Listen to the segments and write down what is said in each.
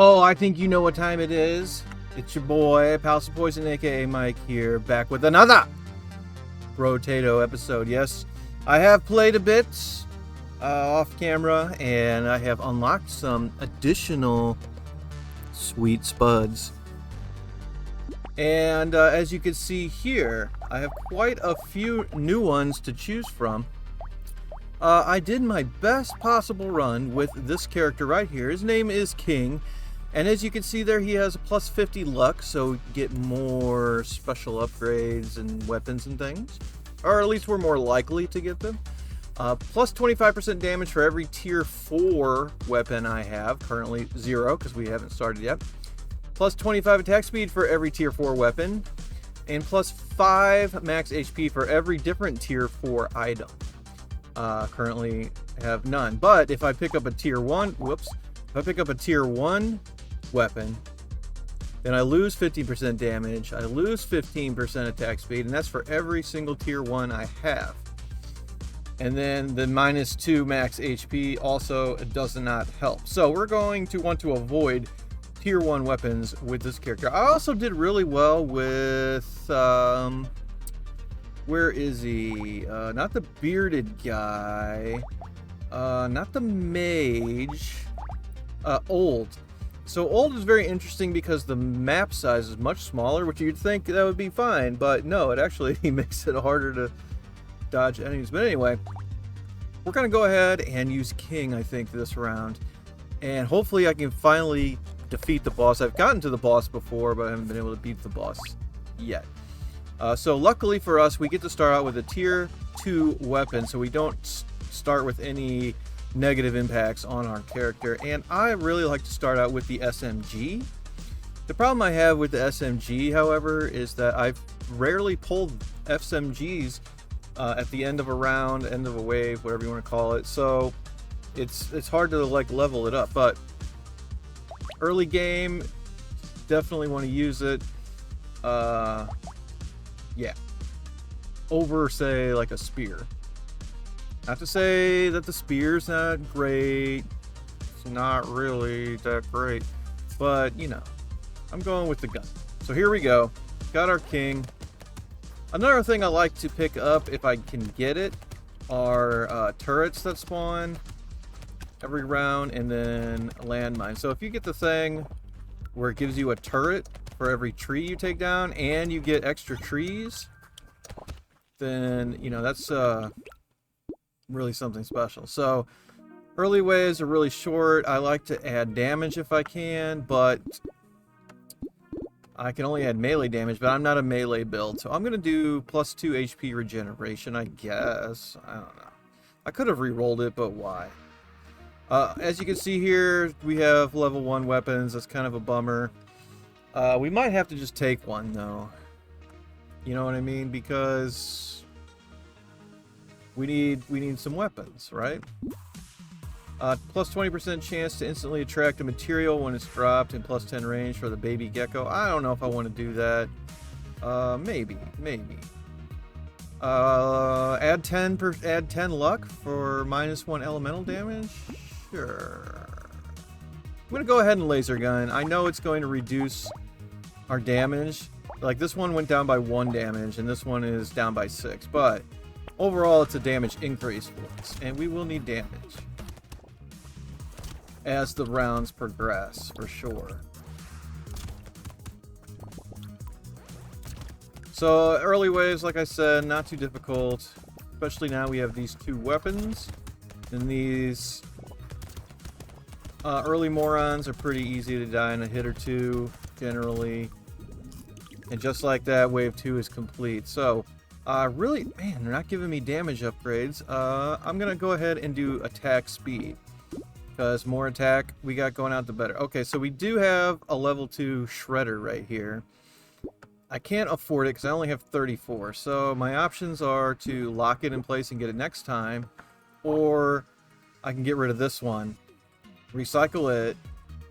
Oh, I think you know what time it is. It's your boy, Pals of Poison, aka Mike, here, back with another Brotato episode. Yes, I have played a bit off camera, and I have unlocked some additional sweet spuds. And as you can see here, I have quite a few new ones to choose from. I did my best possible run with this character right here. His name is King. And as you can see there, he has a plus 50 luck, so we get more special upgrades and weapons and things. Or at least we're more likely to get them. Plus 25% damage for every tier 4 weapon I have. Currently 0, because we haven't started yet. Plus 25 attack speed for every tier 4 weapon. And plus 5 max HP for every different tier 4 item. Currently have none. But if I pick up a tier 1, if I pick up a tier 1 weapon, then I lose 50% damage, I lose 15% attack speed, and that's for every single tier 1 I have. And then the minus 2 max HP also does not help. So we're going to want to avoid tier 1 weapons with this character. I also did really well with where is he? Not the bearded guy, not the mage, old. So old is very interesting because the map size is much smaller, which you'd think that would be fine, but no, it actually makes it harder to dodge enemies. But anyway, we're going to go ahead and use King, I think, this round. And hopefully I can finally defeat the boss. I've gotten to the boss before, but I haven't been able to beat the boss yet. So luckily for us, we get to start out with a tier 2 weapon, so we don't start with any negative impacts on our character. And I really like to start out with the SMG. The problem I have with the SMG, however, is that I've rarely pulled SMGs at the end of a round, end of a wave, whatever you want to call it. So it's hard to like level it up. But early game, definitely want to use it. Yeah, over say like a spear. Not to say that the spear's not great. It's not really that great. But, you know, I'm going with the gun. So here we go. Got our King. Another thing I like to pick up, if I can get it, are turrets that spawn every round, and then landmines. So if you get the thing where it gives you a turret for every tree you take down, and you get extra trees, then, you know, that's really something special. So early waves are really short. I like to add damage if I can, but I can only add melee damage, but I'm not a melee build, so I'm gonna do plus 2 HP regeneration, I guess. I don't know, I could have re-rolled it, but why? As you can see here, we have level 1 weapons. That's kind of a bummer. We might have to just take one though, you know what I mean, because we need some weapons, right? Plus 20% chance to instantly attract a material when it's dropped, and plus 10 range for the baby gecko. I don't know if I want to do that. Maybe. Add 10 luck for minus 1 elemental damage. Sure. I'm gonna go ahead and laser gun. I know it's going to reduce our damage. Like this one went down by 1 damage, and this one is down by 6, but overall, it's a damage increase for us, and we will need damage as the rounds progress, for sure. So, early waves, like I said, not too difficult, especially now we have these 2 weapons, and these early morons are pretty easy to die in a hit or 2, generally. And just like that, wave 2 is complete. So, really, man, they're not giving me damage upgrades. I'm gonna go ahead and do attack speed, because more attack we got going out, the better. Okay, so we do have a level 2 shredder right here. I can't afford it because I only have 34. So my options are to lock it in place and get it next time, or I can get rid of this one, recycle it.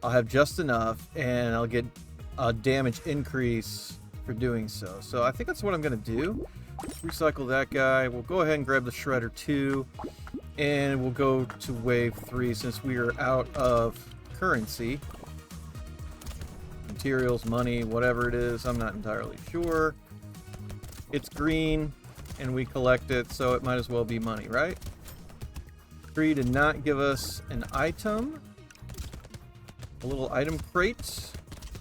I'll have just enough, and I'll get a damage increase for doing so. So I think that's what I'm gonna do. Let's recycle that guy. We'll go ahead and grab the shredder 2, and we'll go to wave 3 since we are out of currency. materials, money, whatever it is. I'm not entirely sure. It's green, and we collect it, so it might as well be money, right? Tree did not give us an item. A little item crate.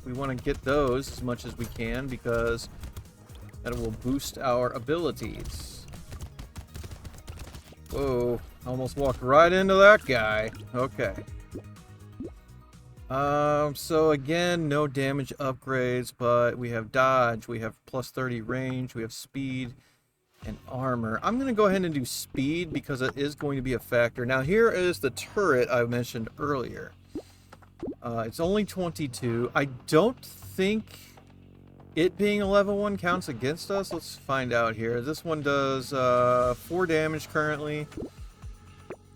We want to get those as much as we can because that will boost our abilities. Whoa, almost walked right into that guy. Okay. So again, no damage upgrades, but we have dodge, we have plus 30 range, we have speed, and armor. I'm going to go ahead and do speed because it is going to be a factor. Now here is the turret I mentioned earlier. It's only 22. I don't think it being a level 1 counts against us. Let's find out here. This one does 4 damage currently.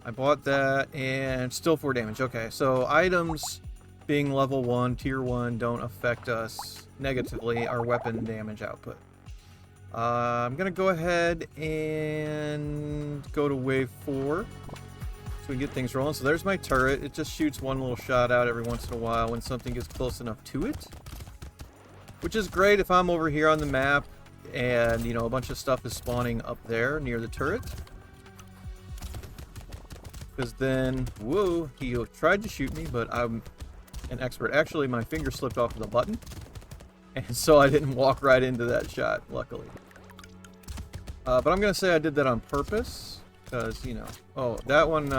I bought that and still 4 damage. Okay, so items being level 1, tier 1 don't affect us negatively, our weapon damage output. I'm going to go ahead and go to wave 4 so we can get things rolling. So there's my turret. It just shoots one little shot out every once in a while when something gets close enough to it, which is great if I'm over here on the map and, you know, a bunch of stuff is spawning up there near the turret. Because then, whoa, he tried to shoot me, but I'm an expert. Actually, my finger slipped off of the button, and so I didn't walk right into that shot, luckily. But I'm going to say I did that on purpose, because, you know... Oh, that one...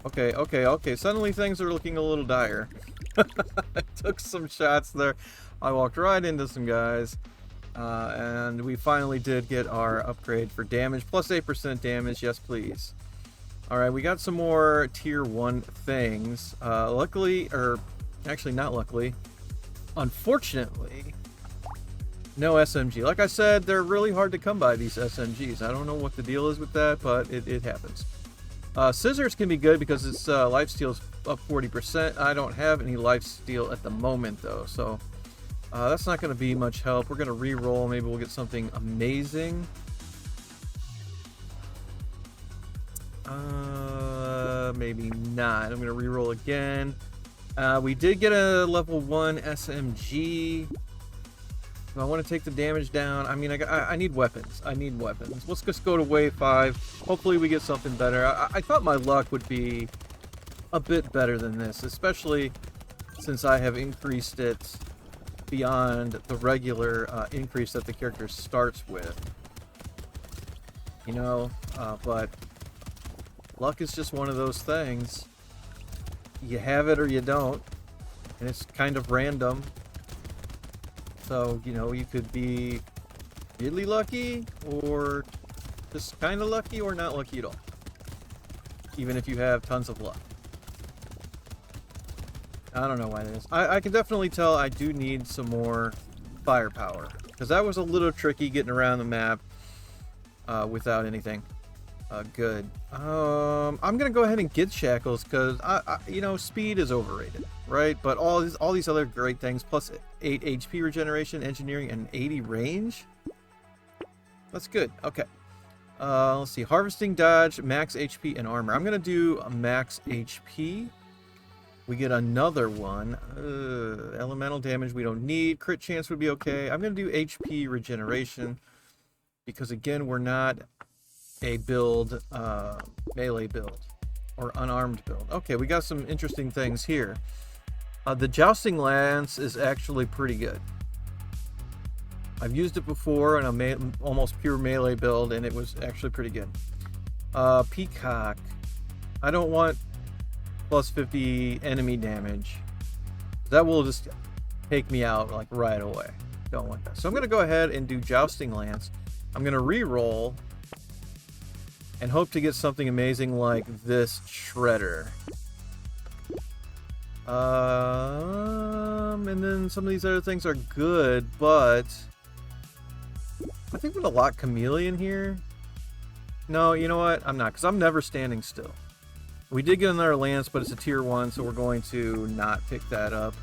Okay. Suddenly things are looking a little dire. I took some shots there. I walked right into some guys. And we finally did get our upgrade for damage. Plus 8% damage, yes please. Alright, we got some more tier 1 things. Luckily, or actually not luckily, unfortunately, no SMG. Like I said, they're really hard to come by, these SMGs. I don't know what the deal is with that, but it happens. Scissors can be good because its lifesteal's up 40%. I don't have any lifesteal at the moment, though, so that's not going to be much help. We're going to re-roll. Maybe we'll get something amazing. Maybe not. I'm going to re-roll again. We did get a level 1 SMG. I want to take the damage down. I mean, I need weapons. I need weapons. Let's just go to wave 5. Hopefully we get something better. I thought my luck would be a bit better than this, especially since I have increased it beyond the regular increase that the character starts with. You know, but luck is just one of those things. You have it or you don't, and it's kind of random. So, you know, you could be really lucky, or just kind of lucky, or not lucky at all. Even if you have tons of luck. I don't know why that is. I can definitely tell I do need some more firepower, because that was a little tricky getting around the map without anything good. I'm gonna go ahead and get shackles because you know, speed is overrated, right? But all these other great things, plus 8 HP regeneration, engineering, and 80 range. That's good. Okay. Let's see. Harvesting, dodge, max HP, and armor. I'm gonna do a max HP. We get another one. Elemental damage we don't need. Crit chance would be okay. I'm gonna do HP regeneration because again, we're not a build, melee build, or unarmed build. Okay, we got some interesting things here. The jousting lance is actually pretty good. I've used it before in a almost pure melee build, and it was actually pretty good. Peacock. I don't want plus 50 enemy damage. That will just take me out like right away. Don't want that. So I'm going to go ahead and do jousting lance. I'm going to re-roll and hope to get something amazing like this shredder. And then some of these other things are good, but I think I'm gonna lock Chameleon here. No, you know what? I'm not, because I'm never standing still. We did get another lance, but it's a tier 1, so we're going to not pick that up.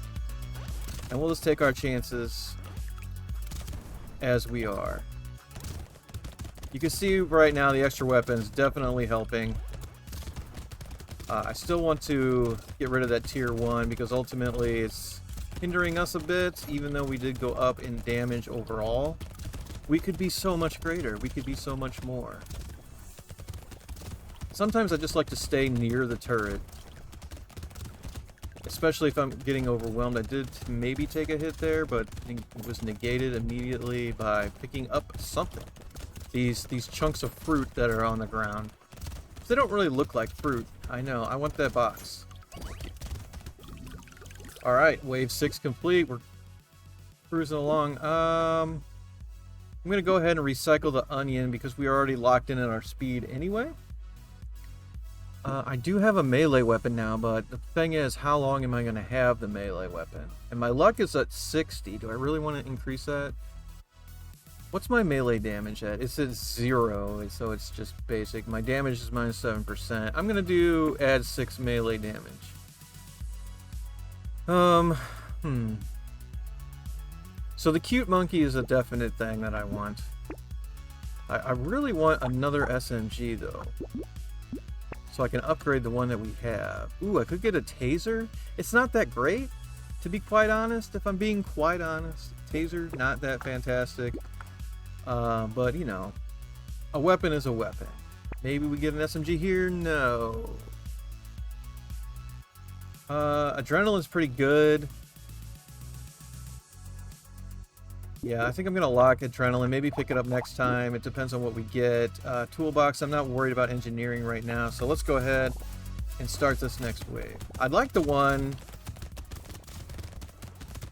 And we'll just take our chances as we are. You can see right now the extra weapons definitely helping. I still want to get rid of that tier 1 because ultimately it's hindering us a bit, even though we did go up in damage overall. We could be so much greater. We could be so much more. Sometimes I just like to stay near the turret. Especially if I'm getting overwhelmed. I did maybe take a hit there, but it was negated immediately by picking up something. These chunks of fruit that are on the ground. They don't really look like fruit. I know. I want that box. Alright, wave 6 complete. We're cruising along. I'm going to go ahead and recycle the onion because we are already locked in at our speed anyway. I do have a melee weapon now, but the thing is, how long am I going to have the melee weapon? And my luck is at 60. Do I really want to increase that? What's my melee damage at? It's at 0, so it's just basic. My damage is minus 7%. I'm going to add 6 melee damage. So the cute monkey is a definite thing that I want. I really want another SMG, though. So I can upgrade the one that we have. Ooh, I could get a taser. It's not that great, to be quite honest. If I'm being quite honest, taser not that fantastic. But you know, a weapon is a weapon. Maybe we get an SMG here. No. Adrenaline's pretty good. Yeah, I think I'm gonna lock adrenaline. Maybe pick it up next time. It depends on what we get. Toolbox, I'm not worried about engineering right now, so let's go ahead and start this next wave. I'd like the one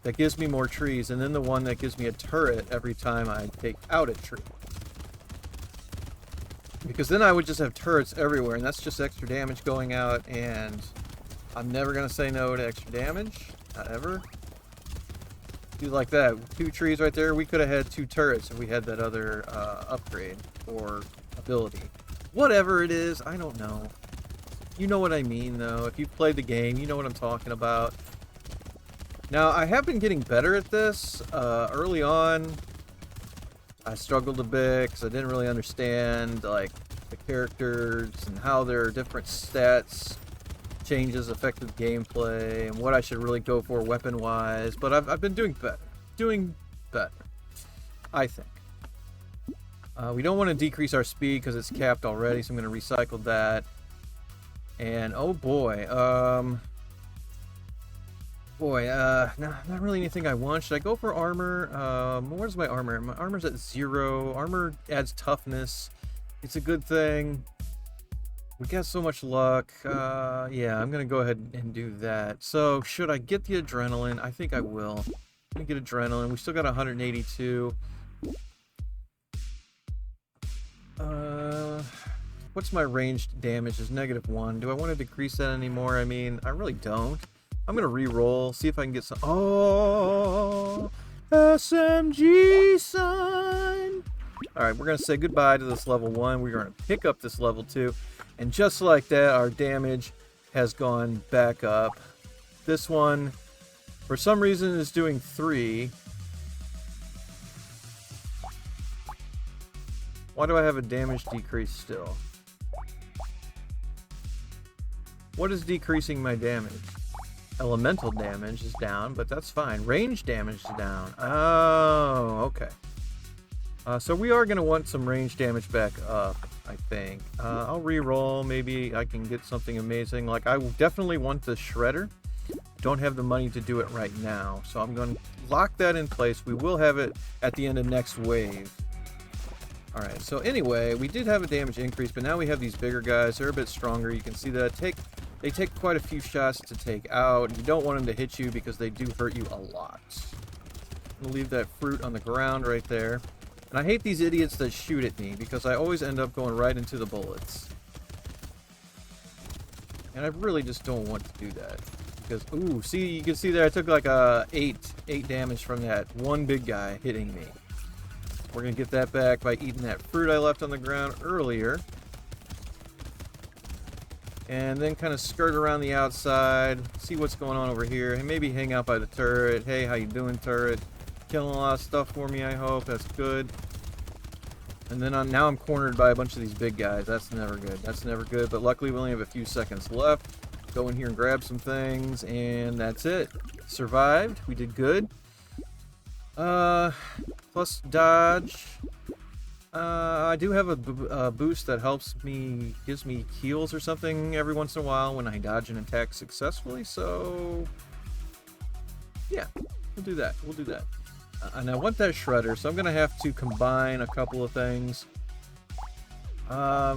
that gives me more trees, and then the one that gives me a turret every time I take out a tree. Because then I would just have turrets everywhere, and that's just extra damage going out, and I'm never gonna say no to extra damage. Not ever. Do like that. 2 trees right there. We could have had 2 turrets if we had that other upgrade or ability. Whatever it is, I don't know. You know what I mean, though. If you've played the game, you know what I'm talking about. Now, I have been getting better at this. Early on, I struggled a bit because I didn't really understand like the characters and how their different stats changes affected gameplay and what I should really go for weapon-wise, but I've been doing better, I think. We don't want to decrease our speed because it's capped already, so I'm going to recycle that. And oh boy, not really anything I want. Should I go for armor? Where's my armor? My armor's at 0. Armor adds toughness. It's a good thing. We got so much luck. Yeah, I'm gonna go ahead and do that. So, should I get the adrenaline? I think I will. I'm gonna get adrenaline. We still got 182. What's my ranged damage? Is -1. Do I want to decrease that anymore? I mean, I really don't. I'm gonna re-roll, see if I can get some. Oh, SMG son! Alright, we're gonna say goodbye to this level 1. We're gonna pick up this level 2. And just like that, our damage has gone back up. This one, for some reason, is doing 3. Why do I have a damage decrease still? What is decreasing my damage? Elemental damage is down, but that's fine. Range damage is down. Oh, okay. So we are going to want some range damage back up, I think. I'll re-roll. Maybe I can get something amazing. Like, I definitely want the Shredder. Don't have the money to do it right now. So I'm going to lock that in place. We will have it at the end of next wave. Alright, so anyway, we did have a damage increase, but now we have these bigger guys. They're a bit stronger. You can see that they take quite a few shots to take out. You don't want them to hit you because they do hurt you a lot. I'm going to leave that fruit on the ground right there. And I hate these idiots that shoot at me because I always end up going right into the bullets. And I really just don't want to do that. Because, ooh, see, you can see there I took like 8 damage from that one big guy hitting me. We're going to get that back by eating that fruit I left on the ground earlier. And then kind of skirt around the outside, see what's going on over here. And maybe hang out by the turret. Hey, how you doing, turret? Killing a lot of stuff for me, I hope. That's good. And then now I'm cornered by a bunch of these big guys. That's never good. That's never good. But luckily we only have a few seconds left. Go in here and grab some things, and that's it. survived. We did good. Plus dodge. I do have a boost that helps me, gives me heals or something every once in a while when I dodge an attack successfully, so yeah, we'll do that. And I want that shredder, so I'm gonna have to combine a couple of things. I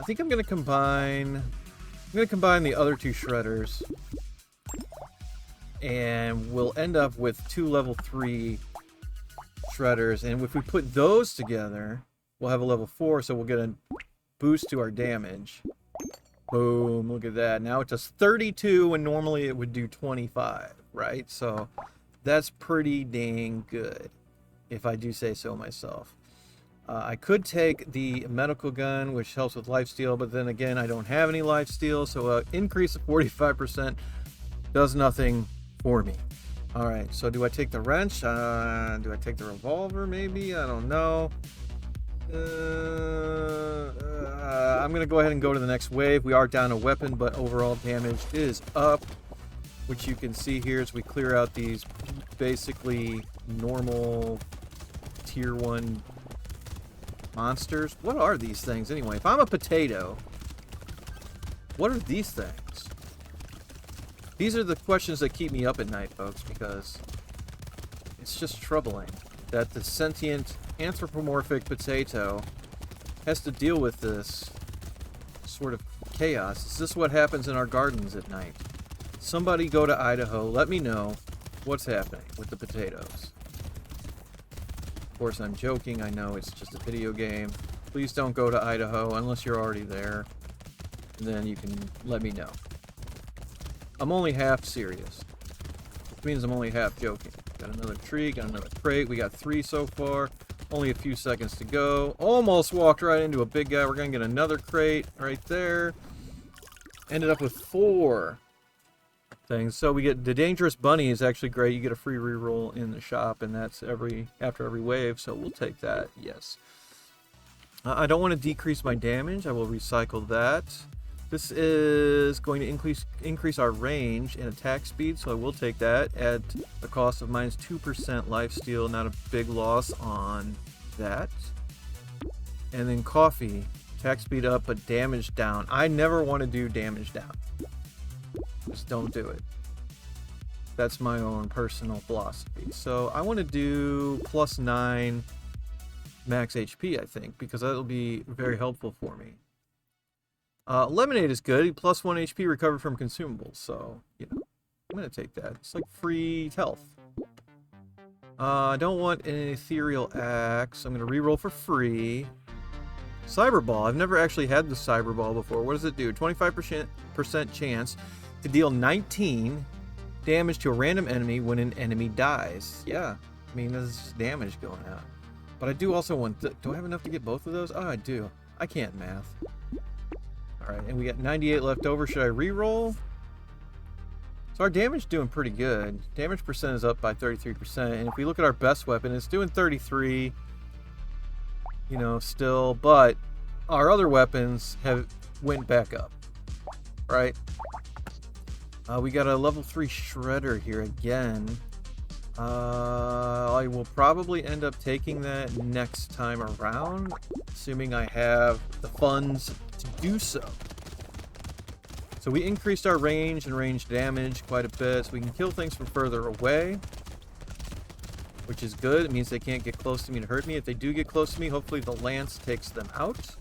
think I'm gonna combine the other two shredders, and we'll end up with 2 level 3 shredders, and if we put those together, we'll have a level 4, so we'll get a boost to our damage. Boom, look at that. Now it does 32 when normally it would do 25, right? So that's pretty dang good, if I do say so myself. I could take the medical gun, which helps with lifesteal, but then again, I don't have any lifesteal, so an increase of 45% does nothing for me. Alright, so do I take the wrench? Do I take the revolver, maybe? I don't know. I'm going to go ahead and go to the next wave. We are down a weapon, but overall damage is up, which you can see here as we clear out these basically normal tier 1 monsters. What are these things anyway? If I'm a potato, what are these things? These are the questions that keep me up at night, folks, because it's just troubling that the sentient anthropomorphic potato has to deal with this sort of chaos. Is this what happens in our gardens at night? Somebody go to Idaho, let me know what's happening with the potatoes. Of course, I'm joking. I know it's just a video game. Please don't go to Idaho unless you're already there. And then you can let me know. I'm only half serious, which means I'm only half joking. Got another tree, got another crate. We got 3 so far. Only a few seconds to go. Almost walked right into a big guy. We're going to get another crate right there. Ended up with 4 things. So we get the dangerous bunny is actually great. You get a free reroll in the shop, and that's after every wave. So we'll take that. Yes. I don't want to decrease my damage. I will recycle that. This is going to increase our range and attack speed, so I will take that at the cost of minus 2% lifesteal. Not a big loss on that. And then coffee, attack speed up, but damage down. I never want to do damage down. Just don't do it. That's my own personal philosophy. So I want to do plus 9 max HP, I think, because that'll be very helpful for me. Lemonade is good. Plus 1 HP recovered from consumables. So, you know, I'm going to take that. It's like free health. I don't want an ethereal axe. I'm going to reroll for free. Cyber Ball. I've never actually had the Cyber Ball before. What does it do? 25% chance to deal 19 damage to a random enemy when an enemy dies. Yeah, I mean, there's damage going out. But I do also want... do I have enough to get both of those? Oh, I do. I can't math. Alright, and we got 98 left over. Should I re-roll? So our damage is doing pretty good. Damage percent is up by 33%. And if we look at our best weapon, it's doing 33. You know, still. But our other weapons have went back up. Right? We got a level 3 shredder here again. I will probably end up taking that next time around, assuming I have the funds to do so. So we increased our range and range damage quite a bit, so we can kill things from further away, which is good. It means they can't get close to me to hurt me. If they do get close to me, hopefully the lance takes them out.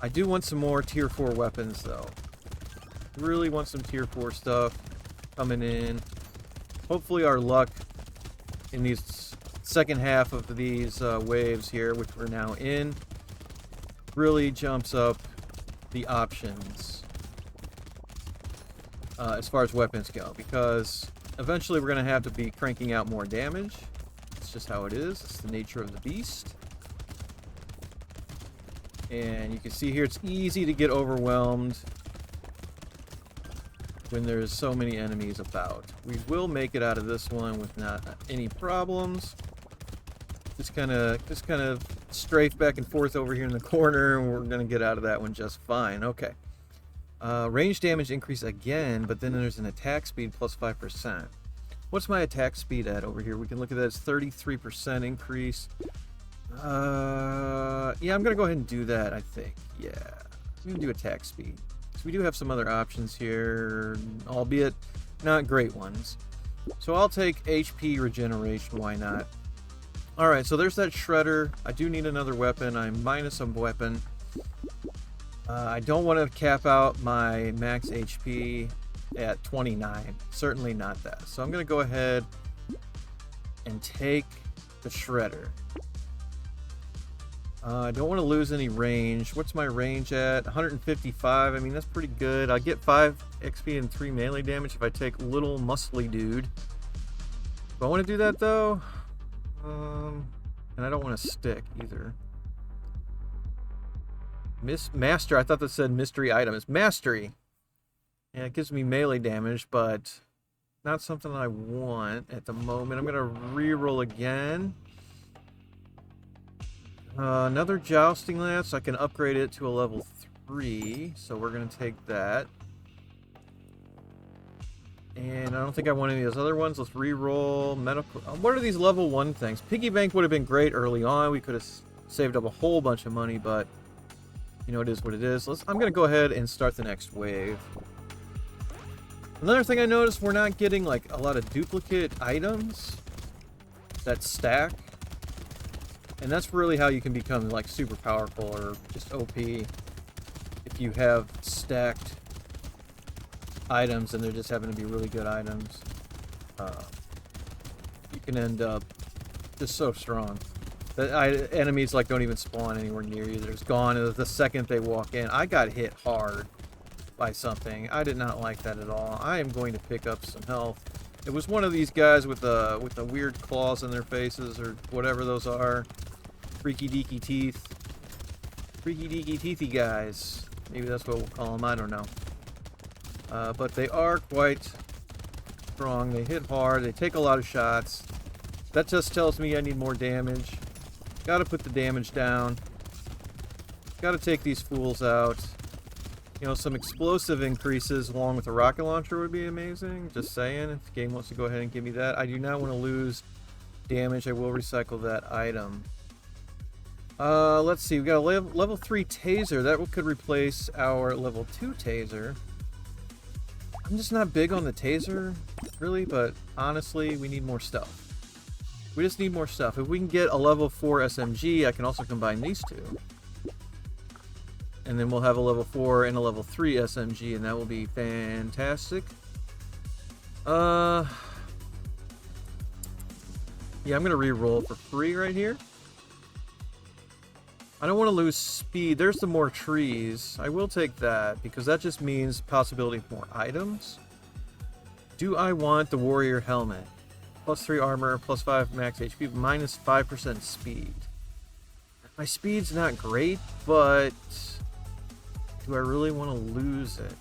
I do want some more tier 4 weapons, though. Really want some tier 4 stuff coming in. Hopefully our luck in these second half of these waves here, which we're now in, really jumps up the options as far as weapons go, because eventually we're going to have to be cranking out more damage. It's just how it is. It's the nature of the beast. And you can see here it's easy to get overwhelmed when there's so many enemies about. We will make it out of this one with not any problems. Just kind of strafe back and forth over here in the corner, and we're gonna get out of that one just fine. Okay. Range damage increase again, but then there's an attack speed plus 5%. What's my attack speed at over here? We can look at that. It's 33% increase. Yeah, I'm going to go ahead and do that, I think. Yeah. I'm going to do attack speed. So we do have some other options here, albeit not great ones. So I'll take HP regeneration. Why not? Alright, so there's that shredder. I do need another weapon. I'm minus a weapon. I don't want to cap out my max HP at 29. Certainly not that. So I'm going to go ahead and take the shredder. I don't want to lose any range. What's my range at? 155. I mean, that's pretty good. I get 5 XP and 3 melee damage if I take little muscly dude. Do I want to do that though? And I don't want to stick either. Master. I thought that said mystery item. It's mastery. Yeah, it gives me melee damage, but not something I want at the moment. I'm gonna re-roll again. Another jousting lance. I can upgrade it to a level 3, so we're gonna take that. And I don't think I want any of those other ones. Let's re-roll medical. What are these level 1 things? Piggy bank would have been great early on. We could have saved up a whole bunch of money, but you know, it is what it is. I'm gonna go ahead and start the next wave. Another thing I noticed, we're not getting like a lot of duplicate items that stack. And that's really how you can become like super powerful or just OP. If you have stacked items and they're just happen to be really good items, you can end up just so strong. Enemies like don't even spawn anywhere near you. They're just gone the second they walk in. I got hit hard by something. I did not like that at all. I am going to pick up some health. It was one of these guys with the weird claws in their faces or whatever those are. Freaky deaky teeth. Freaky deaky teethy guys. Maybe that's what we'll call them. I don't know. But they are quite strong. They hit hard. They take a lot of shots. That just tells me I need more damage. Gotta put the damage down. Gotta take these fools out. You know, some explosive increases along with a rocket launcher would be amazing. Just saying, if the game wants to go ahead and give me that. I do not want to lose damage. I will recycle that item. Let's see. We've got a level 3 taser. That could replace our level 2 taser. I'm just not big on the taser, really, but honestly, we need more stuff. We just need more stuff. If we can get a level 4 SMG, I can also combine these two. And then we'll have a level 4 and a level 3 SMG, and that will be fantastic. Yeah, I'm going to re-roll for free right here. I don't want to lose speed. There's the more trees. I will take that, because that just means possibility of more items. Do I want the warrior helmet? Plus 3 armor, plus 5 max HP, minus 5% speed. My speed's not great, but do I really want to lose it?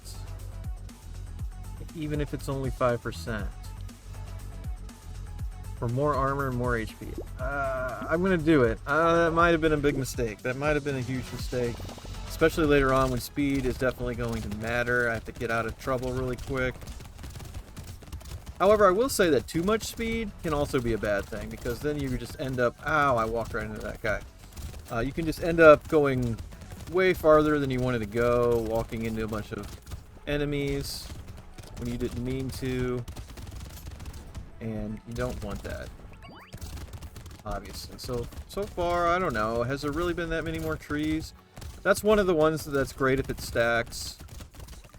Even if it's only 5%. For more armor and more HP. I'm going to do it. That might have been a big mistake. That might have been a huge mistake. Especially later on when speed is definitely going to matter. I have to get out of trouble really quick. However, I will say that too much speed can also be a bad thing, because then you just end up... Ow, I walked right into that guy. You can just end up going way farther than you wanted to go, walking into a bunch of enemies when you didn't mean to. And you don't want that, obviously. So far, I don't know. Has there really been that many more trees? That's one of the ones that's great if it stacks.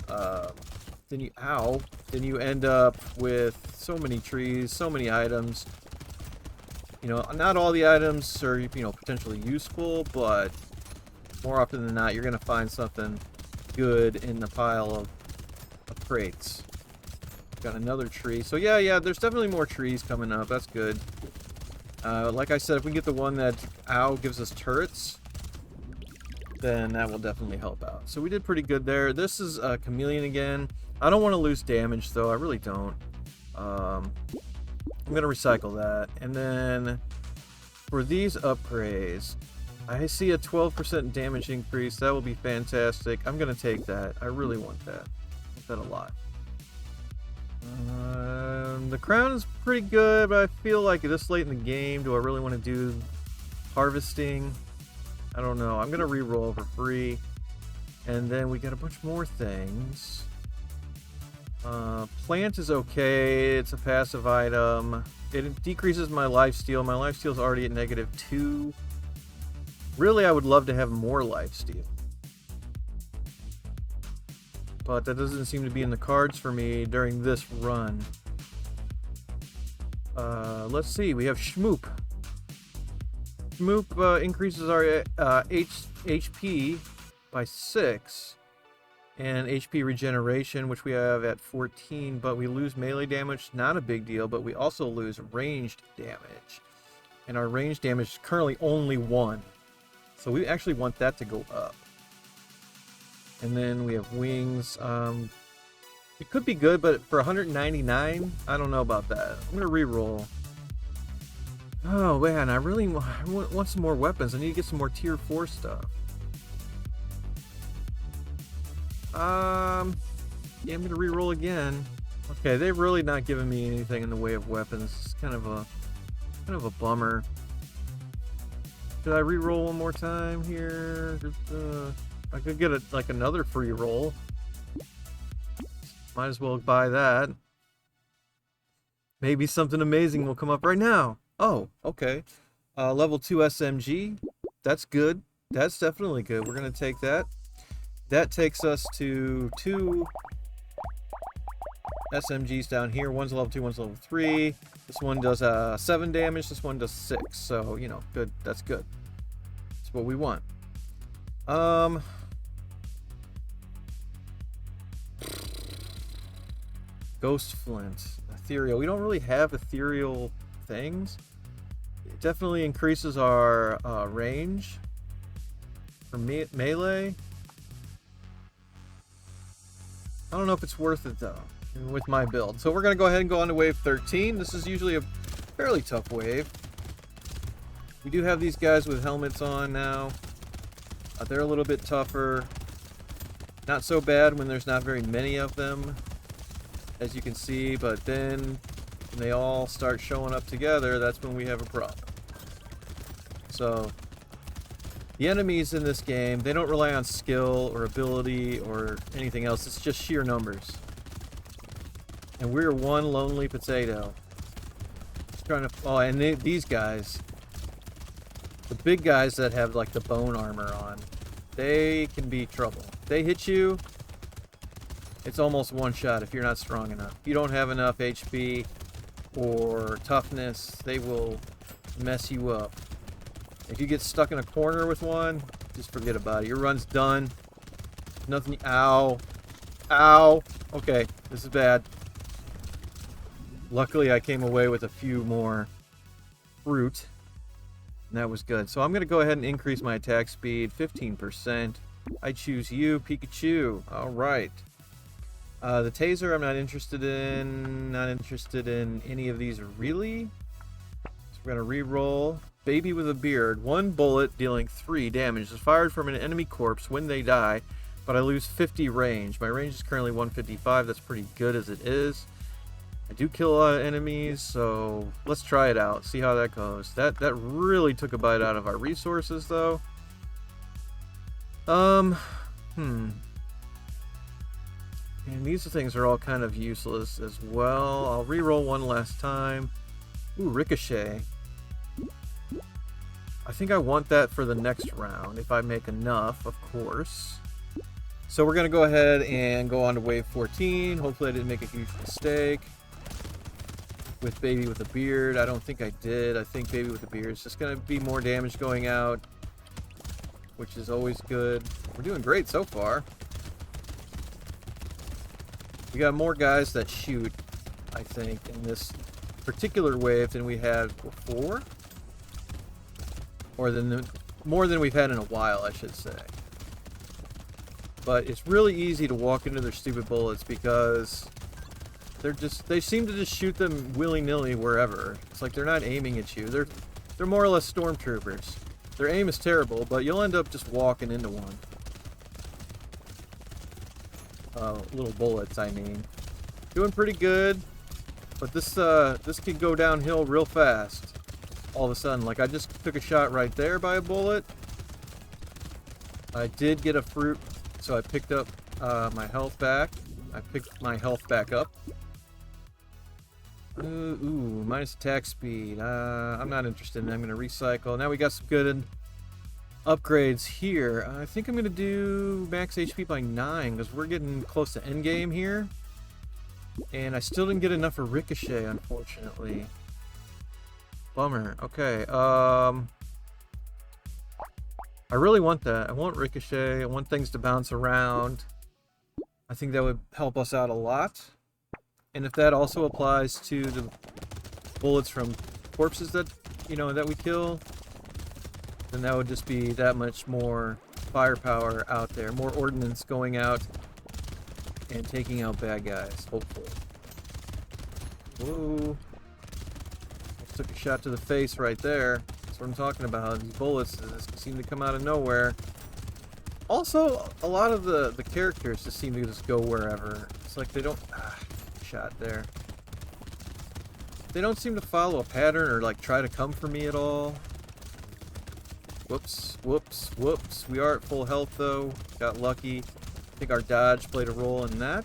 Then you end up with so many trees, so many items. You know, not all the items are, you know, potentially useful, but more often than not, you're going to find something good in the pile of crates. Got another tree. So yeah, there's definitely more trees coming up. That's good. Like I said, if we get the one that gives us turrets, then that will definitely help out. So we did pretty good there. This is a chameleon again. I don't want to lose damage, though. I really don't. I'm going to recycle that. And then for these upgrades, I see a 12% damage increase. That will be fantastic. I'm going to take that. I really want that. I want that a lot. The crown is pretty good, but I feel like this late in the game, do I really want to do harvesting? I don't know. I'm going to re-roll for free. And then we got a bunch more things. Plant is okay. It's a passive item. It decreases my lifesteal. My lifesteal is already at -2. Really, I would love to have more lifesteal. But that doesn't seem to be in the cards for me during this run. Let's see. We have Shmoop. Shmoop increases our HP by 6. And HP regeneration, which we have at 14, but we lose melee damage, not a big deal, but we also lose ranged damage. And our ranged damage is currently only 1. So we actually want that to go up. And then we have wings. It could be good, but for 199, I don't know about that. I'm going to re-roll. Oh, man, I really want some more weapons. I need to get some more tier 4 stuff. Yeah, I'm gonna re-roll again. Okay, they've really not given me anything in the way of weapons. It's kind of a bummer. Should I re-roll one more time here? I could get like another free roll. Might as well buy that. Maybe something amazing will come up right now. Oh, okay. Level 2 SMG. That's good. That's definitely good. We're gonna take that. That takes us to 2 SMGs down here. One's level 2, one's level 3. This one does 7 damage, this one does 6. So, you know, good. That's good. That's what we want. Ghost Flint. Ethereal. We don't really have ethereal things. It definitely increases our range for melee. I don't know if it's worth it though, with my build. So we're going to go ahead and go on to wave 13. This is usually a fairly tough wave. We do have these guys with helmets on now. They're a little bit tougher. Not so bad when there's not very many of them, as you can see, but then when they all start showing up together, that's when we have a problem. So the enemies in this game, they don't rely on skill or ability or anything else. It's just sheer numbers. And we're one lonely potato. Just trying to... Oh, and these guys, the big guys that have like the bone armor on, they can be trouble. If they hit you, it's almost one shot if you're not strong enough. If you don't have enough HP or toughness, they will mess you up. If you get stuck in a corner with one, just forget about it. Your run's done. Nothing. Ow. Ow. Okay, this is bad. Luckily, I came away with a few more fruit. And that was good. So I'm going to go ahead and increase my attack speed 15%. I choose you, Pikachu. All right. The taser I'm not interested in. Not interested in any of these really. So we're going to re-roll. Baby with a beard. 1 bullet dealing 3 damage is fired from an enemy corpse when they die, but I lose 50 range. My range is currently 155. That's pretty good as it is. I do kill a lot of enemies, so let's try it out. See how that goes. That really took a bite out of our resources, though. And these things are all kind of useless as well. I'll re-roll one last time. Ooh, Ricochet. I think I want that for the next round, if I make enough, of course. So we're going to go ahead and go on to wave 14. Hopefully I didn't make a huge mistake with Baby with a Beard. I don't think I did. I think Baby with a Beard is just going to be more damage going out, which is always good. We're doing great so far. We got more guys that shoot, I think, in this particular wave than we had before. Or more than we've had in a while, I should say. But it's really easy to walk into their stupid bullets because they seem to just shoot them willy-nilly wherever. It's like they're not aiming at you. They're more or less stormtroopers. Their aim is terrible, but you'll end up just walking into one. Little bullets, I mean. Doing pretty good, but this could go downhill real fast. All of a sudden, like I just took a shot right there by a bullet. I did get a fruit, so I picked up my health back. I picked my health back up. Ooh, minus attack speed. I'm not interested. I'm going to recycle. Now we got some good upgrades here. I think I'm going to do max HP by 9 because we're getting close to endgame here. And I still didn't get enough for Ricochet, unfortunately. Bummer. Okay. I really want that. I want Ricochet. I want things to bounce around. I think that would help us out a lot. And if that also applies to the bullets from corpses that, you know, that we kill, then that would just be that much more firepower out there. More ordnance going out and taking out bad guys, hopefully. Whoa. Just took a shot to the face right there. That's what I'm talking about. These bullets seem to come out of nowhere. Also, a lot of the characters just seem to just go wherever. It's like they don't... shot there. They don't seem to follow a pattern or like try to come for me at all. Whoops, whoops, whoops. We are at full health though. Got lucky. I think our dodge played a role in that.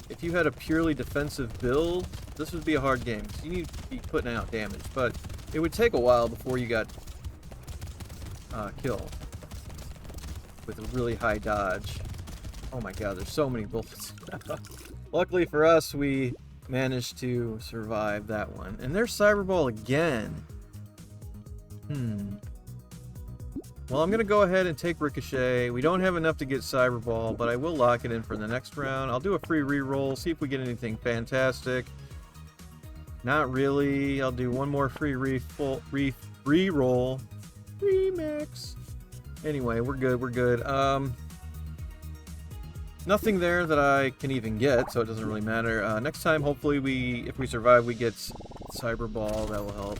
If you had a purely defensive build, this would be a hard game. You need to be putting out damage, but it would take a while before you got killed with a really high dodge. Oh my god, there's so many bullets. Luckily for us, we managed to survive that one. And there's Cyberball again. Well, I'm going to go ahead and take Ricochet. We don't have enough to get Cyberball, but I will lock it in for the next round. I'll do a free reroll, see if we get anything fantastic. Not really. I'll do one more free reroll. Remix. Anyway, we're good, we're good. Nothing there that I can even get, so it doesn't really matter. Next time, hopefully, if we survive, we get Cyberball. That will help.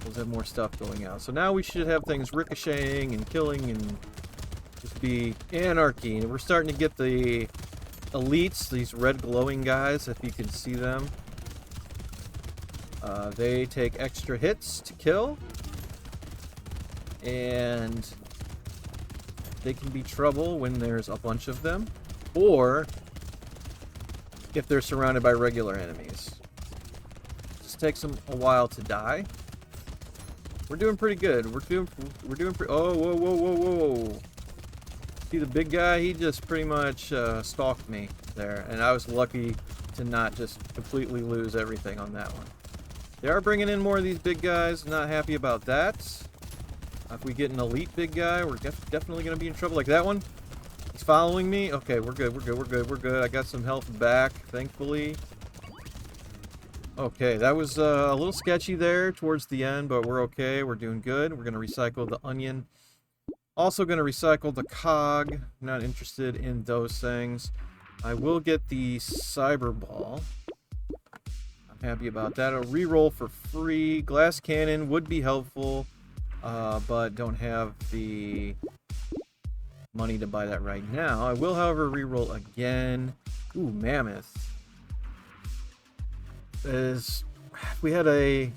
We'll have more stuff going out. So now we should have things ricocheting and killing and just be anarchy. And we're starting to get the elites, these red glowing guys, if you can see them. They take extra hits to kill. And they can be trouble when there's a bunch of them. Or if they're surrounded by regular enemies. Just takes them a while to die. We're doing pretty good. We're doing pretty. Oh, whoa, whoa, whoa, whoa! See the big guy? He just pretty much stalked me there, and I was lucky to not just completely lose everything on that one. They are bringing in more of these big guys. Not happy about that. If we get an elite big guy, we're definitely going to be in trouble. Like that one. He's following me. Okay, we're good. We're good. We're good. We're good. I got some health back, thankfully. Okay, that was a little sketchy there towards the end, but we're okay. We're doing good. We're going to recycle the onion. Also going to recycle the cog. I'm not interested in those things. I will get the cyber ball. I'm happy about that. A reroll for free. Glass cannon would be helpful, but don't have the money to buy that right now. I will, however, reroll again. Ooh, mammoth. If we had a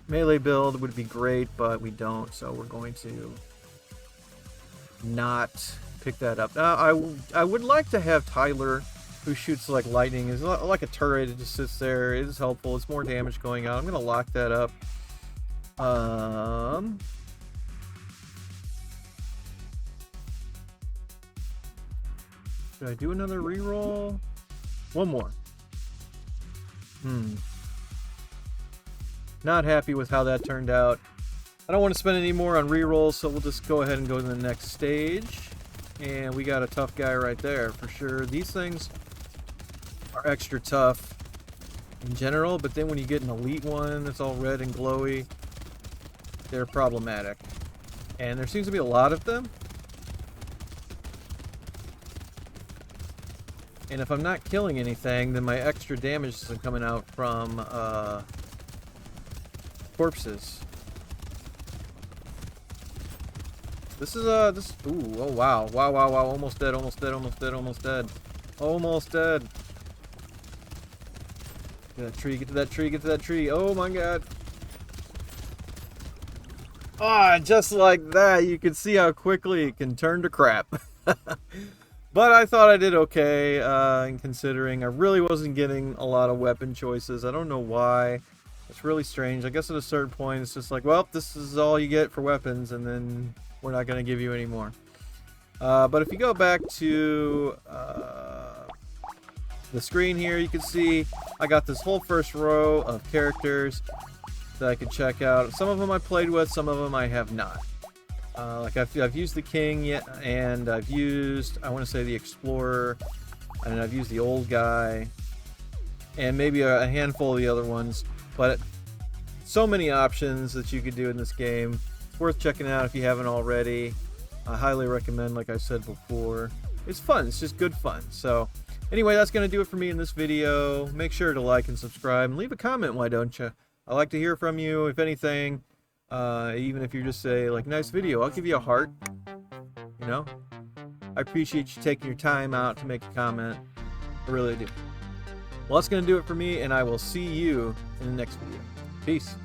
melee build, it would be great, but we don't, so we're going to not pick that up. Now, I would like to have Tyler, who shoots like lightning. It's like a turret. It just sits there. It is helpful. It's more damage going on. I'm going to lock that up. Should I do another reroll? One more. Not happy with how that turned out. I don't want to spend any more on rerolls, so we'll just go ahead and go to the next stage. And we got a tough guy right there, for sure. These things are extra tough in general, but then when you get an elite one that's all red and glowy, they're problematic. And there seems to be a lot of them. And if I'm not killing anything, then my extra damage is coming out from corpses. This is this. Ooh, oh wow, wow, wow, wow! Almost dead, almost dead, almost dead, almost dead, almost dead. Get to that tree, get to that tree, get to that tree. Oh my god! Ah, just like that, you can see how quickly it can turn to crap. But I thought I did okay, in considering I really wasn't getting a lot of weapon choices. I don't know why. It's really strange. I guess at a certain point, it's just like, well, this is all you get for weapons, and then we're not going to give you any more. But if you go back to the screen here, you can see I got this whole first row of characters that I can check out. Some of them I played with, some of them I have not. Like I've used the King yet, and I've used, I want to say, the Explorer, and I've used the old guy, and maybe a handful of the other ones. But so many options that you could do in this game. It's worth checking out if you haven't already. I highly recommend, like I said before. It's fun. It's just good fun. So anyway, that's going to do it for me in this video. Make sure to like and subscribe and leave a comment, why don't you? I like to hear from you, if anything. Even if you just say, like, nice video, I'll give you a heart. You know? I appreciate you taking your time out to make a comment. I really do. Well, that's going to do it for me, and I will see you in the next video. Peace.